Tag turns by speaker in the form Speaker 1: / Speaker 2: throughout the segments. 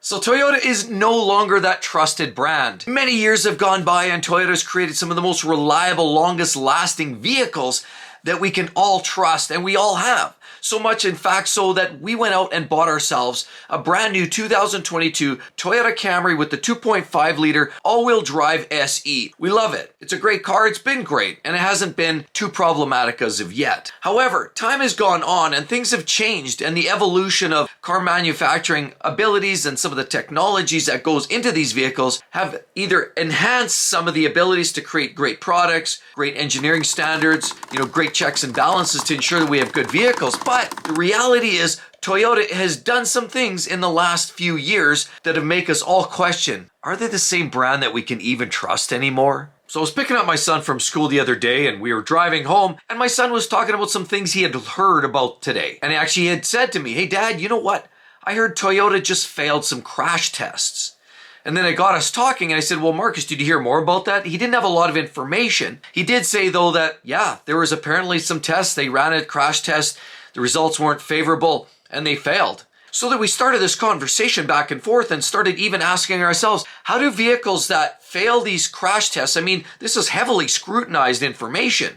Speaker 1: So Toyota is no longer that trusted brand. Many years have gone by and Toyota's created some of the most reliable, longest lasting vehicles that we can all trust, and we all have. So much, in fact, so that we went out and bought ourselves a brand new 2022 Toyota Camry with the 2.5 liter all-wheel drive SE. We love it. It's a great car. It's been great, and it hasn't been too problematic as of yet. However, time has gone on and things have changed, and the evolution of car manufacturing abilities and some of the technologies that goes into these vehicles have either enhanced some of the abilities to create great products, great engineering standards, great checks and balances to ensure that we have good vehicles. But the reality is Toyota has done some things in the last few years that have made us all question, are they the same brand that we can even trust anymore? So I was picking up my son from school the other day and we were driving home and my son was talking about some things he had heard about today. And he actually had said to me, hey Dad, you know what? I heard Toyota just failed some crash tests. And then it got us talking and I said, well, Marcus, did you hear more about that? He didn't have a lot of information. He did say though that, yeah, there was apparently some tests. They ran a crash test. The results weren't favorable and they failed. So that we started this conversation back and forth and started even asking ourselves, how do vehicles that fail these crash tests, this is heavily scrutinized information.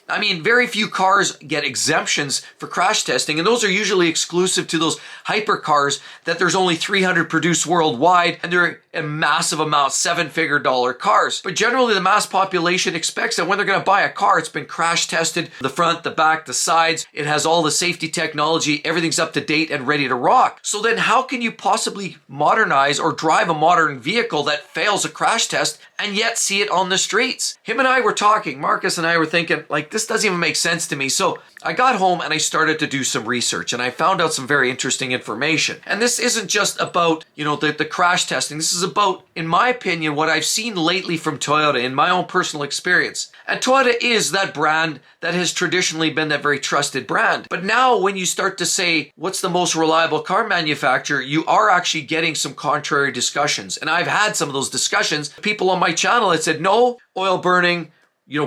Speaker 1: Very few cars get exemptions for crash testing, and those are usually exclusive to those hypercars that there's only 300 produced worldwide, and they're a massive amount, seven-figure dollar cars. But generally, the mass population expects that when they're going to buy a car, it's been crash tested, the front, the back, the sides. It has all the safety technology. Everything's up to date and ready to rock. So then how can you possibly modernize or drive a modern vehicle that fails a crash test and yet see it on the streets? Him and I were talking, Marcus and I were thinking, this doesn't even make sense to me. So I got home and I started to do some research and I found out some very interesting information. And this isn't just about, the crash testing. This is about, in my opinion, what I've seen lately from Toyota in my own personal experience. And Toyota is that brand that has traditionally been that very trusted brand. But now when you start to say, what's the most reliable car manufacturer, you are actually getting some contrary discussions. And I've had some of those discussions. People on my channel had said, no, oil burning,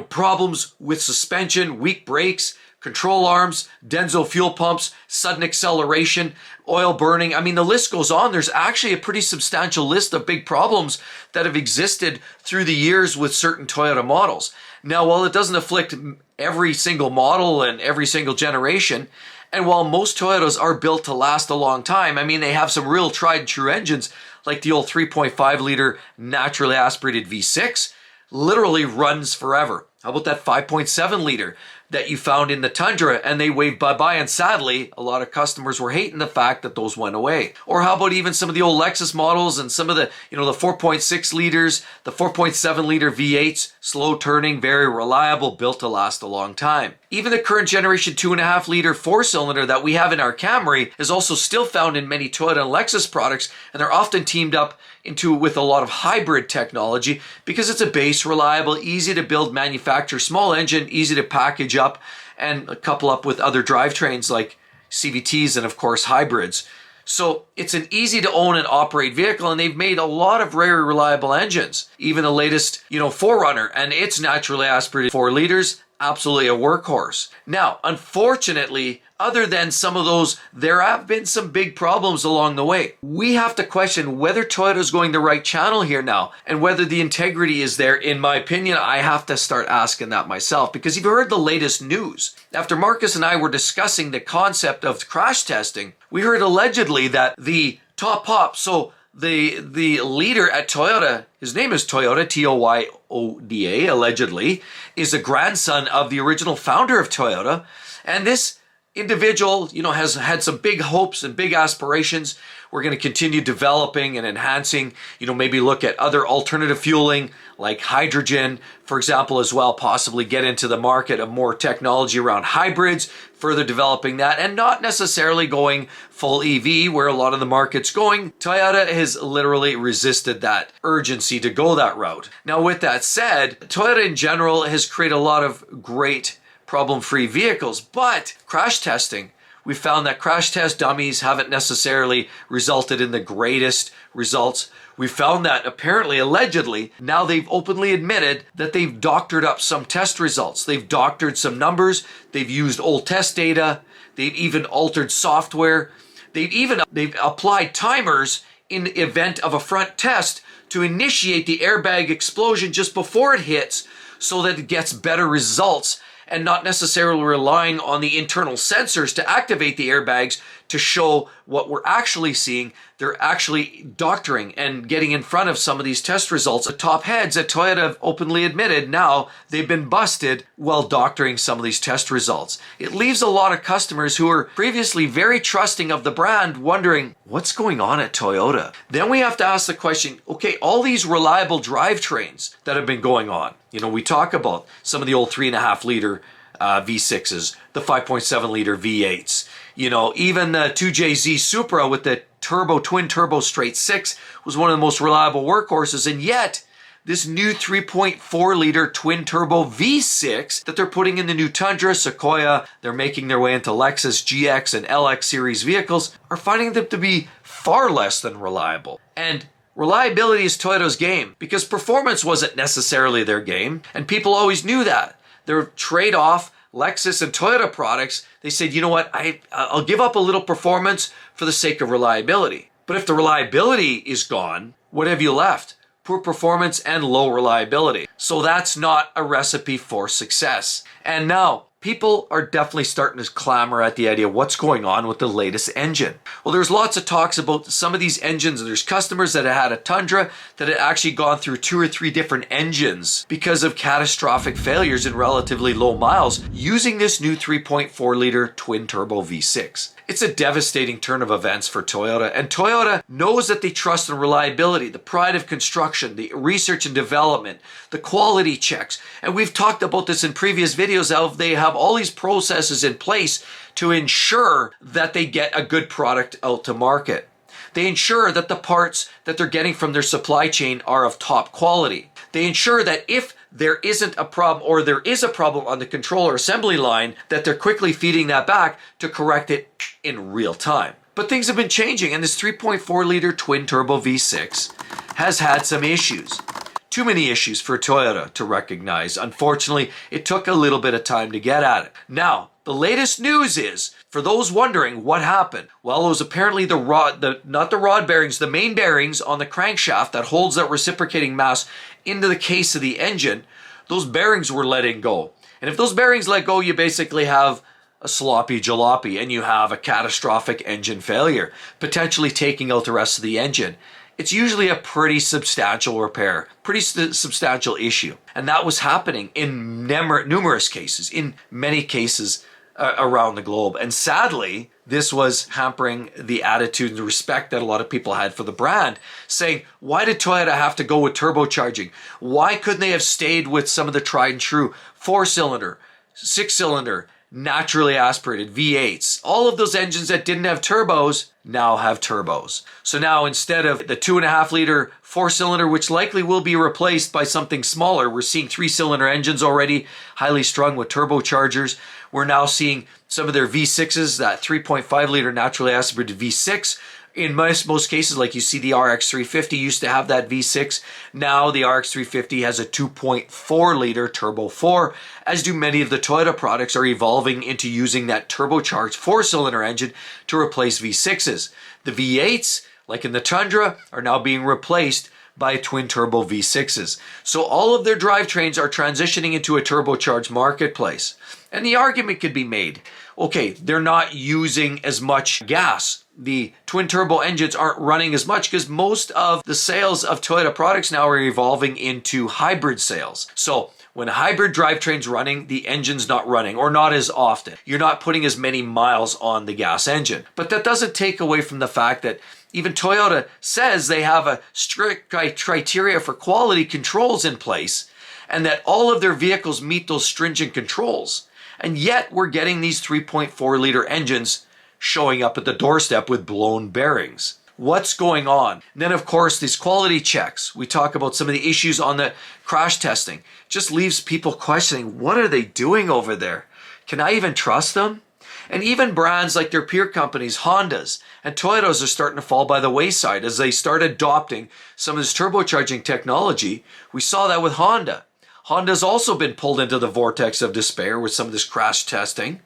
Speaker 1: problems with suspension, weak brakes, control arms, Denso fuel pumps, sudden acceleration, oil burning. The list goes on. There's actually a pretty substantial list of big problems that have existed through the years with certain Toyota models. Now, while it doesn't afflict every single model and every single generation, and while most Toyotas are built to last a long time, they have some real tried and true engines like the old 3.5 liter naturally aspirated V6, literally runs forever. How about that 5.7 liter that you found in the Tundra and they waved bye-bye, and sadly, a lot of customers were hating the fact that those went away. Or how about even some of the old Lexus models and some of the, the 4.6 liters, the 4.7 liter V8s, slow turning, very reliable, built to last a long time. Even the current generation 2.5 liter four-cylinder that we have in our Camry is also still found in many Toyota and Lexus products, and they're often teamed up with a lot of hybrid technology because it's a base, reliable, easy to build, manufacture, small engine, easy to package up and couple up with other drivetrains like CVTs and of course hybrids. So it's an easy to own and operate vehicle, and they've made a lot of very reliable engines. Even the latest, 4Runner and its naturally aspirated 4 liters, absolutely a workhorse. Now, unfortunately, other than some of those, there have been some big problems along the way. We have to question whether Toyota is going the right channel here now and whether the integrity is there. In my opinion, I have to start asking that myself, because you've heard the latest news. After Marcus and I were discussing the concept of crash testing, we heard allegedly that the top pop, so the leader at Toyota, his name is Toyota, T-O-Y-O-D-A, allegedly, is a grandson of the original founder of Toyota. And this individual, has had some big hopes and big aspirations. We're going to continue developing and enhancing, maybe look at other alternative fueling like hydrogen, for example, as well, possibly get into the market of more technology around hybrids, further developing that, and not necessarily going full EV where a lot of the market's going. Toyota has literally resisted that urgency to go that route. Now, with that said, Toyota in general has created a lot of great problem-free vehicles, but crash testing, we found that crash test dummies haven't necessarily resulted in the greatest results. We found that apparently, allegedly, now they've openly admitted that they've doctored up some test results. They've doctored some numbers. They've used old test data. They've even altered software. They've applied timers in event of a front test to initiate the airbag explosion just before it hits so that it gets better results and not necessarily relying on the internal sensors to activate the airbags to show what we're actually seeing. They're actually doctoring and getting in front of some of these test results. The top heads at Toyota have openly admitted now they've been busted while doctoring some of these test results. It leaves a lot of customers who were previously very trusting of the brand wondering, what's going on at Toyota? Then we have to ask the question, okay, all these reliable drivetrains that have been going on, we talk about some of the old 3.5 liter V6s, the 5.7 liter V8s, even the 2JZ Supra with the twin turbo straight six was one of the most reliable workhorses. And yet this new 3.4 liter twin turbo V6 that they're putting in the new Tundra, Sequoia, they're making their way into Lexus GX and LX series vehicles, are finding them to be far less than reliable. And reliability is Toyota's game because performance wasn't necessarily their game. And people always knew that. Their trade-off Lexus and Toyota products, they said, you know what, I'll give up a little performance for the sake of reliability. But if the reliability is gone, what have you left? Poor performance and low reliability. So that's not a recipe for success. And now, people are definitely starting to clamor at the idea of what's going on with the latest engine. Well, there's lots of talks about some of these engines. There's customers that had a Tundra that had actually gone through 2 or 3 different engines because of catastrophic failures in relatively low miles using this new 3.4 liter twin turbo V6. It's a devastating turn of events for Toyota, and Toyota knows that they trust in reliability, the pride of construction, the research and development, the quality checks. And we've talked about this in previous videos, how they have all these processes in place to ensure that they get a good product out to market. They ensure that the parts that they're getting from their supply chain are of top quality. They ensure that if there isn't a problem or there is a problem on the controller assembly line, that they're quickly feeding that back to correct it in real time. But things have been changing, and this 3.4 liter twin turbo V6 has had some issues. Too many issues for Toyota to recognize. Unfortunately, it took a little bit of time to get at it. Now, the latest news is, for those wondering what happened, well, it was apparently not the rod bearings, the main bearings on the crankshaft that holds that reciprocating mass into the case of the engine. Those bearings were letting go. And if those bearings let go, you basically have a sloppy jalopy and you have a catastrophic engine failure, potentially taking out the rest of the engine. It's usually a pretty substantial repair, pretty substantial issue. And that was happening in numerous cases, in many cases around the globe. And sadly, this was hampering the attitude and the respect that a lot of people had for the brand, saying, why did Toyota have to go with turbocharging? Why couldn't they have stayed with some of the tried and true 4-cylinder, 6-cylinder, naturally aspirated V8s? All of those engines that didn't have turbos now have turbos. So now instead of the 2.5 liter 4-cylinder, which likely will be replaced by something smaller, we're seeing 3-cylinder engines already highly strung with turbochargers. We're now seeing some of their V6s, that 3.5 liter naturally aspirated V6. In most cases, like you see the RX 350 used to have that V6. Now the RX 350 has a 2.4 liter turbo 4, as do many of the Toyota products are evolving into using that turbocharged 4-cylinder engine to replace V6s. The V8s, like in the Tundra, are now being replaced by twin turbo V6s. So all of their drivetrains are transitioning into a turbocharged marketplace. And the argument could be made, okay, they're not using as much gas. The twin turbo engines aren't running as much because most of the sales of Toyota products now are evolving into hybrid sales. So when a hybrid drivetrain's running, the engine's not running, or not as often. You're not putting as many miles on the gas engine. But that doesn't take away from the fact that even Toyota says they have a strict criteria for quality controls in place, and that all of their vehicles meet those stringent controls. And yet we're getting these 3.4 liter engines showing up at the doorstep with blown bearings. What's going on? And then, of course, these quality checks. We talk about some of the issues on the crash testing. Just leaves people questioning, what are they doing over there? Can I even trust them? And even brands like their peer companies, Hondas and Toyotas, are starting to fall by the wayside as they start adopting some of this turbocharging technology. We saw that with Honda. Honda's also been pulled into the vortex of despair with some of this crash testing.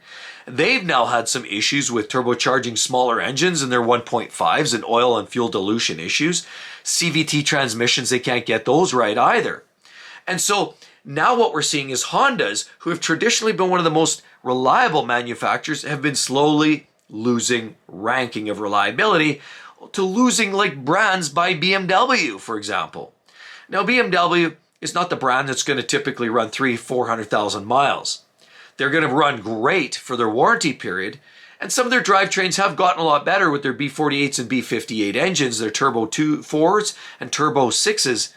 Speaker 1: They've now had some issues with turbocharging smaller engines in their 1.5s and oil and fuel dilution issues. CVT transmissions, they can't get those right either. And so now what we're seeing is Hondas, who have traditionally been one of the most reliable manufacturers, have been slowly losing ranking of reliability to losing like brands by BMW, for example. Now, BMW is not the brand that's going to typically run 300,000-400,000 miles. They're going to run great for their warranty period, and some of their drivetrains have gotten a lot better with their B48s and B58 engines, their Turbo 4s and Turbo 6s.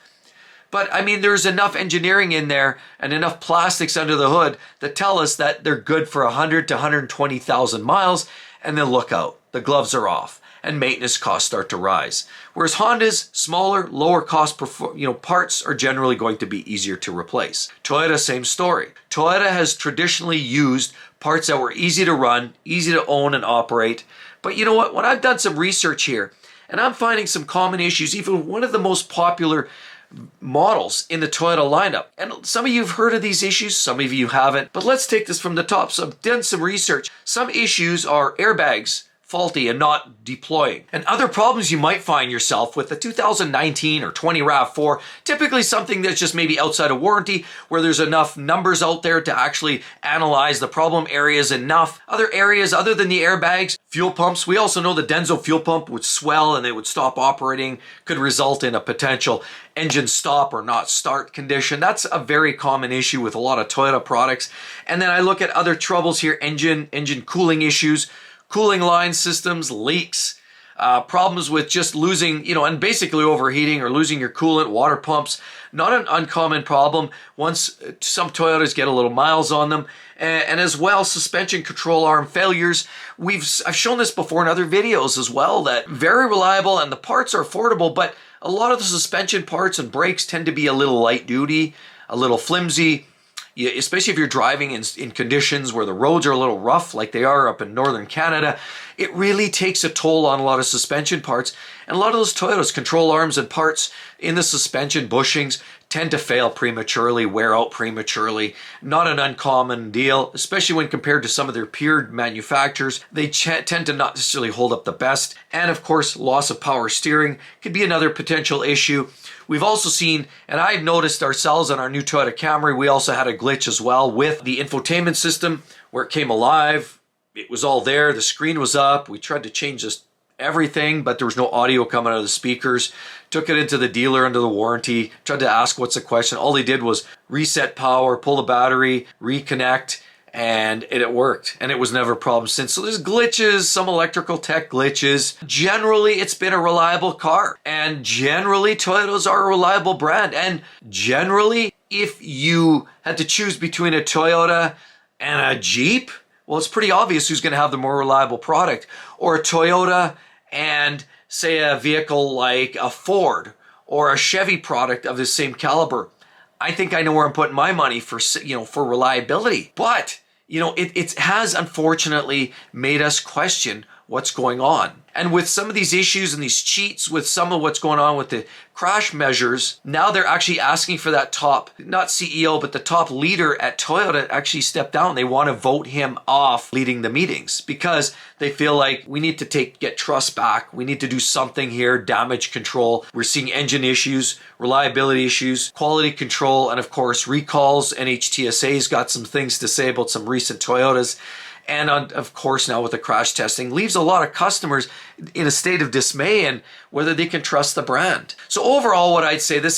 Speaker 1: But I mean, there's enough engineering in there and enough plastics under the hood that tell us that they're good for 100 to 120,000 miles, and then look out, the gloves are off and maintenance costs start to rise. Whereas Honda's smaller, lower cost parts are generally going to be easier to replace. Toyota, same story. Toyota has traditionally used parts that were easy to run, easy to own and operate. But you know what? When I've done some research here, and I'm finding some common issues, even one of the most popular models in the Toyota lineup. And some of you have heard of these issues, some of you haven't. But let's take this from the top. So I've done some research. Some issues are airbags faulty and not deploying. And other problems you might find yourself with the 2019 or 20 RAV4, typically something that's just maybe outside of warranty, where there's enough numbers out there to actually analyze the problem areas enough. Other areas other than the airbags, fuel pumps. We also know the Denso fuel pump would swell and they would stop operating, could result in a potential engine stop or not start condition. That's a very common issue with a lot of Toyota products. And then I look at other troubles here, engine cooling issues, cooling line systems, leaks, problems with just losing, and basically overheating or losing your coolant, water pumps. Not an uncommon problem once some Toyotas get a little miles on them. And as well, suspension control arm failures. I've shown this before in other videos as well, that very reliable and the parts are affordable, but a lot of the suspension parts and brakes tend to be a little light duty, a little flimsy. Especially if you're driving in conditions where the roads are a little rough like they are up in northern Canada, it really takes a toll on a lot of suspension parts. And a lot of those Toyotas, control arms and parts in the suspension bushings tend to fail prematurely, wear out prematurely. Not an uncommon deal, especially when compared to some of their peer manufacturers. They tend to not necessarily hold up the best. And of course, loss of power steering could be another potential issue. We've also seen, and I've noticed ourselves on our new Toyota Camry, we also had a glitch as well with the infotainment system where it came alive. It was all there, the screen was up. We tried to change everything, but there was no audio coming out of the speakers. Took it into the dealer under the warranty, tried to ask what's the question. All they did was reset power, pull the battery, reconnect, and it worked. And it was never a problem since. So there's glitches, some electrical tech glitches. Generally, it's been a reliable car. And generally, Toyotas are a reliable brand. And generally, if you had to choose between a Toyota and a Jeep, well, it's pretty obvious who's going to have the more reliable product. Or a Toyota and, say, a vehicle like a Ford or a Chevy product of the same caliber. I think I know where I'm putting my money for reliability. But, it has unfortunately made us question what's going on. And with some of these issues and these cheats with some of what's going on with the crash measures, now they're actually asking for that top, not CEO, but the top leader at Toyota actually step down. They want to vote him off leading the meetings because they feel like we need to get trust back. We need to do something here, damage control. We're seeing engine issues, reliability issues, quality control, and of course recalls. NHTSA's got some things to say about some recent Toyotas. And of course, now with the crash testing, leaves a lot of customers in a state of dismay and whether they can trust the brand. So overall, what I'd say, the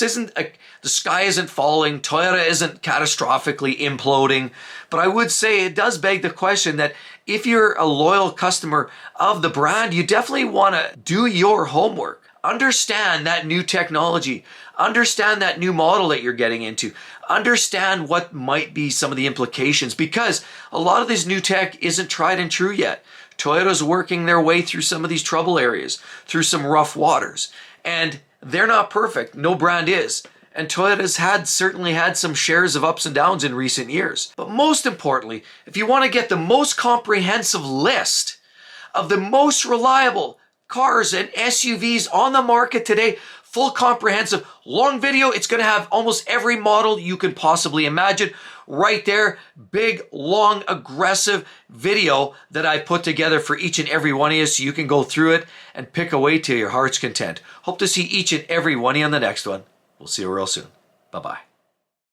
Speaker 1: sky isn't falling, Toyota isn't catastrophically imploding, but I would say it does beg the question that if you're a loyal customer of the brand, you definitely want to do your homework. Understand that new technology. Understand that new model that you're getting into. Understand what might be some of the implications because a lot of this new tech isn't tried and true yet. Toyota's working their way through some of these trouble areas, through some rough waters. And they're not perfect. No brand is. And Toyota's certainly had some shares of ups and downs in recent years. But most importantly, if you want to get the most comprehensive list of the most reliable cars and SUVs on the market today. Full comprehensive long video. It's going to have almost every model you can possibly imagine right there. Big, long, aggressive video that I put together for each and every one of you, so you can go through it and pick away to your heart's content. Hope to see each and every one of you on the next one. We'll see you real soon. Bye-bye.